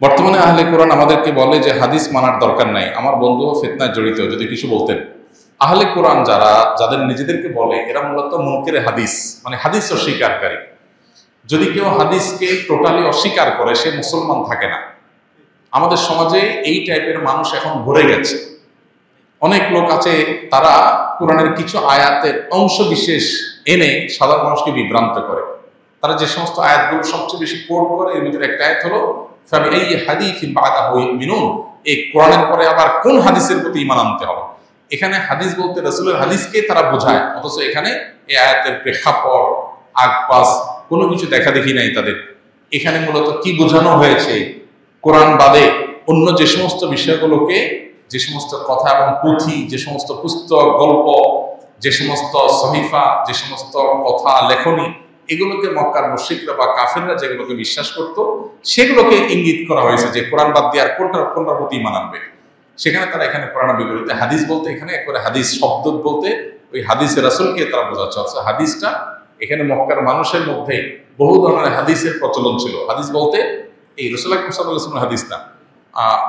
বর্তমানে আহলে কোরআন আমাদেরকে বলে যে হাদিস মানার দরকার নাই। আমার বন্ধু ফিতনায় জড়িত, যদি কিছু বলতেন। আহলে কোরআন যাদের নিজেদেরকে বলে, এরা মূলত মুনকিরে হাদিস, মানে হাদিস অস্বীকারী। যদি কেউ হাদিসকে টোটালি অস্বীকার করে, সে মুসলমান থাকে না। আমাদের সমাজে এই টাইপের মানুষ এখন ভরে গেছে। অনেক লোক আছে, তারা কোরআনের কিছু আয়াতের অংশ বিশেষ এনে সাধারণ মানুষকে বিভ্রান্ত করে। তারা যে সমস্ত আয়াতগুলো সবচেয়ে বেশি কোট করে, এর ভিতরে একটা আয়াত হলো এই হাদিসিন বাদাহু ইউমিনুন, এই কোরআনের পরে আবার কোন হাদিসের প্রতি ঈমান আনতে হবে। এখানে হাদিস বলতে রাসূলের হাদিসকে তারা বোঝায়, অথচ এখানে এই আয়াতের প্রেক্ষাপট আগপাস কোনো কিছু দেখা দেখি নাই তাদের। এখানে মূলত কি বোঝানো হয়েছে, কোরআন বাদে অন্য যে সমস্ত বিষয়গুলোকে, যে সমস্ত কথা এবং পুঁথি, যে সমস্ত পুস্তক, গল্প, যে সমস্ত সহিফা, যে সমস্ত কথা লেখনী, এগুলোকে মক্কার মুশরিকরা বা কাফেররা যেগুলোকে বিশ্বাস করত, সেগুলোকে ইঙ্গিত করা হয়েছে যে কোরআন বাদ দিয়ে আর কোনটার প্রতি ঈমান আনবে। সেখানে তারা এখানে কোরআনের বিপরীতে হাদিস বলতে, এখানে একবারে হাদিস শব্দ বলতে ওই হাদিসের রাসূলকে তারা বোঝাচ্ছে। হাদিসটা এখানে মক্কার মানুষের মধ্যে বহু ধরনের হাদিসের প্রচলন ছিল। হাদিস বলতে এই রাসূল আকরাম সাল্লাল্লাহু আলাইহি ওয়াসাল্লামের হাদিস না,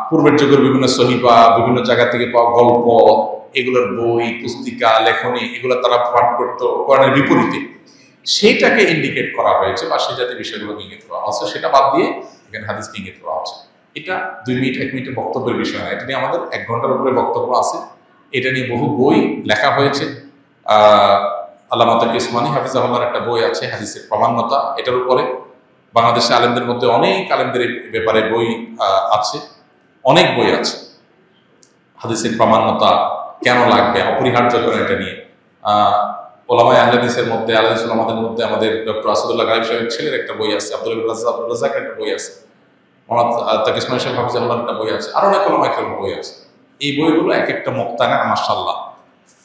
পূর্বের যুগের বিভিন্ন সহিফা, বিভিন্ন জায়গা থেকে পাওয়া গল্প, এগুলোর বই, পুস্তিকা, লেখনী, এগুলো তারা পাঠ করত কোরআনের বিপরীতে। সেইটাকে ইন্ডিকেট করা হয়েছে বা সেই জাতীয় বিষয়গুলোকে ইঙ্গিত করা হচ্ছে। সেটা বাদ দিয়ে এখানে হাদিসকে ইঙ্গিত করা হচ্ছে। এটা 2 মিনিট 1 মিনিটের বক্তব্যের বিষয় না, এটা নিয়ে আমাদের 1 ঘন্টার উপরে বক্তব্য আছে। এটা নিয়ে বহু বই লেখা হয়েছে। আল্লামা তাকি উসমানী হাফিজাহুল্লাহর একটা বই আছে হাদিসের প্রামাণ্যতা, এটার উপরে বাংলাদেশে আলেমদের মধ্যে অনেক আলেমদের ব্যাপারে বই আছে, অনেক বই আছে হাদিসের প্রামাণ্যতা কেন লাগবে, অপরিহার্য করে এটা নিয়ে। ওলামায়ে আহলে হাদিসের মধ্যে, আহলে সুন্নাহদের মধ্যে আমাদের ডক্টর আসাদুল্লাহ গায়েব সাহেবের ছেলের একটা বই আছে, আব্দুল রাজ্জাকের একটা বই আছে, তাকি উসমানী সাহেব হাফিজাহুল্লাহর একটা বই আছে, আরো অনেক ওলামায়ে কেরামের বই আছে। এই বইগুলো এক একটা মুক্তানা মাশাআল্লাহ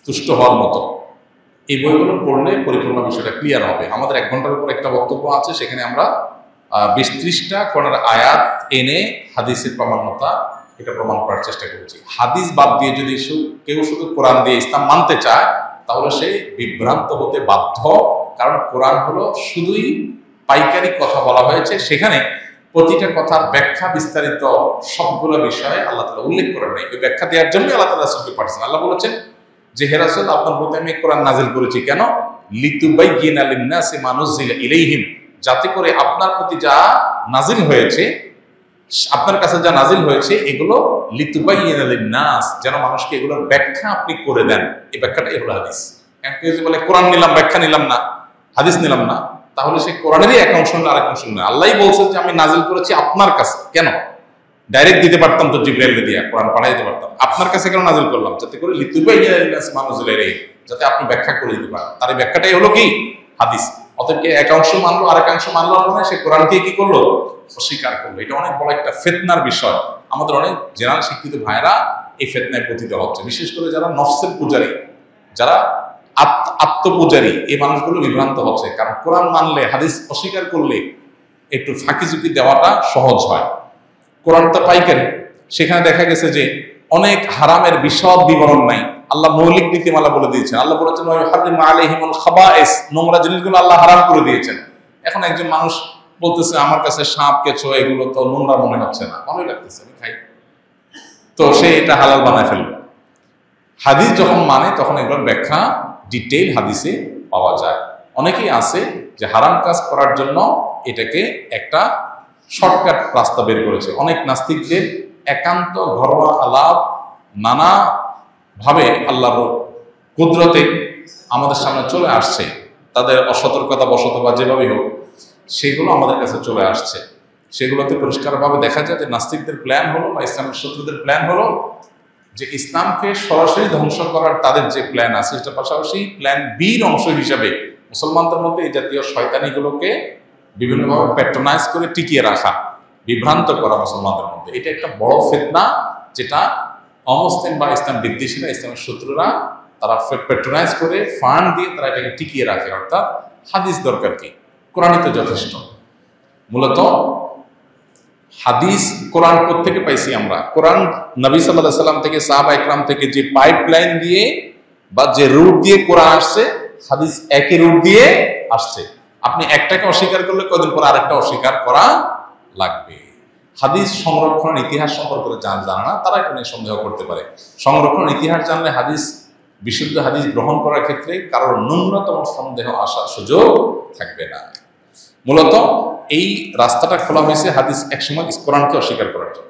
তুষ্ট হওয়ার মতো। এই বইগুলো পড়লে পরিপূর্ণ বিষয়টা ক্লিয়ার হবে। আমাদের 1 ঘন্টার উপর একটা বক্তব্য আছে, সেখানে আমরা 20-30টা কোরআনের আয়াত এনে হাদিসের প্রামাণ্যতা এটা প্রমাণ করার চেষ্টা করেছি। হাদিস বাদ দিয়ে যদি কেউ শুধু কোরআন দিয়ে ইসলাম মানতে চায়, তাহলে সে বিভ্রান্ত হতে বাধ্য। কারণ কোরআন হলো শুধুই পাইকারি কথা বলা হয়েছে, সেখানে প্রতিটা কথার ব্যাখ্যা বিস্তারিত সবগুলো বিষয়ে আল্লাহ তাআলা উল্লেখ করেন নাই। ওই ব্যাখ্যা দেওয়ার জন্য আল্লাহ তাআলা রাসূলকে পাঠিয়েছেন। আল্লাহ বলেছেন যে হে রাসূল, আপনার প্রতি আমি কোরআন নাজিল করেছি কেন? লিতুবাইয়িনা লিন-নাসি মা নুজিলা ইলাইহিম, যাতে করে আপনার প্রতি যা নাজিল হয়েছে, আপনার কাছে যা নাজিল হয়েছে, এগুলো লিতুবাইয়িনা লিন-নাস, যেন মানুষকে এগুলোর ব্যাখ্যা আপনি করে দেন। এই ব্যাখ্যাটাই হলো হাদিস। কেউ যদি বলে কোরআন নিলাম, ব্যাখ্যা নিলাম না, হাদিস নিলাম না, তাহলে সে কোরআনেরই এক অংশ নিল, আরেক অংশ নিল। আল্লাহই বলছেন যে আমি নাজিল করেছি আপনার কাছে। কেন? ডাইরেক্ট দিতে পারতাম তো, জিবরাইলকে দিয়ে কোরআন পাঠিয়ে দিতে পারতাম। আপনার কাছে কেন নাজিল করলাম? যাতে করে লিতুবাইয়িনা লিন-নাসি মা নুজিলা ইলাইহিম, যাতে আপনি ব্যাখ্যা করে দিতে পারেন। তার এই ব্যাখ্যাটাই হলো কি? হাদিস। অতএব এক অংশ মানলো, আরেক অংশ মানলো না, সে কোরআনকে কি করলো? অস্বীকার করলো। এটা অনেক বড় একটা ফিতনার বিষয়। আমাদের অনেক জেনারেল শিক্ষিত ভাইরা এই ফিতনায় পতিত হচ্ছে, বিশেষ করে যারা নফসের পূজারী, যারা আত্মপূজারী, এই মানুষগুলো বিভ্রান্ত হচ্ছে। কারণ কোরআন মানলে, হাদিস অস্বীকার করলে একটু ফাঁকি ঝুঁকি দেওয়াটা সহজ হয়। কোরআনটা পাইকারি, সেখানে দেখা গেছে যে অনেক হারামের বিশদ বিবরণ নাই। আল্লাহ মৌলিক নীতিমালা বলে দিয়েছেন। আল্লাহ বলেছেন ওয়াহারিমু আলাইহিমুল খাবাইস, নোংরা জিনিসগুলো আল্লাহ হারাম করে দিয়েছেন। এখন একজন মানুষ বলতেছে আমার কাছে সাপ, কেঁচো এগুলো তো নোংরা মনে হচ্ছে না, ভালোই লাগতেছে, আমি খাই, তো সে এটা হালাল বানায় ফেলবে। হাদিস যখন মানে, তখন এগুলোর ব্যাখ্যা ডিটেইল হাদিসে পাওয়া যায়। অনেকেই আছে যে হারাম কাজ করার জন্য এটাকে একটা শর্টকাট রাস্তা বের করেছে। অনেক নাস্তিকদের একান্ত ঘরোয়া আলাপ নানা ভাবে আল্লাহর কুদরতে আমাদের সামনে চলে আসছে, তাদের অসতর্কতা বশত বা যেভাবেই হোক, সেগুলো আমাদের কাছে চলে আসছে। সেগুলোতে পরিষ্কারভাবে দেখা যায় যে নাস্তিকদের প্ল্যান হলো বা ইসলামের শত্রুদের প্ল্যান হলো যে ইসলামকে সরাসরি ধ্বংস করার তাদের যে প্ল্যান আছে, সেটা পাশাপাশি প্ল্যান বির অংশ হিসাবে মুসলমানদের মধ্যে এই জাতীয় শয়তানিগুলোকে বিভিন্নভাবে প্যাট্রোনাইজ করে টিকিয়ে রাখা, বিভ্রান্ত করা মুসলমানদের মধ্যে। এটা একটা বড় ফিতনা, যেটা অমুসলিম বা ইসলাম বিদ্বেষীরা, ইসলামের শত্রুরা, তারা প্যাট্রোনাইজ করে ফান্ড দিয়ে তারা এটাকে টিকিয়ে রাখে। অর্থাৎ হাদিস দরকার কি? কোরআনই তো যথেষ্ট। মূলত হাদিস কোরআন থেকে পাইছি আমরা। কোরআন নবী সাল্লাল্লাহু আলাইহি সাল্লাম থেকে, সাহাবা ইকরাম থেকে যে পাইপলাইন দিয়ে বা যে রুট দিয়ে কোরআন আসছে, হাদিস একই রুট দিয়ে আসছে। আপনি একটাকে অস্বীকার করলে কদিন পর আরেকটা অস্বীকার করা লাগবে। হাদিস সংরক্ষণের ইতিহাস সম্পর্কে জানা না, তারা এটা নিয়ে সন্দেহ করতে পারে। সংরক্ষণের ইতিহাস জানলে হাদিস, বিশুদ্ধ হাদিস গ্রহণ করার ক্ষেত্রে কারোর ন্যূনতম সন্দেহ আসার সুযোগ থাকবে না। মূলত এই রাস্তাটা খোলা হয়েছে হাদিস একসময় কোরআনকে অস্বীকার করার জন্য।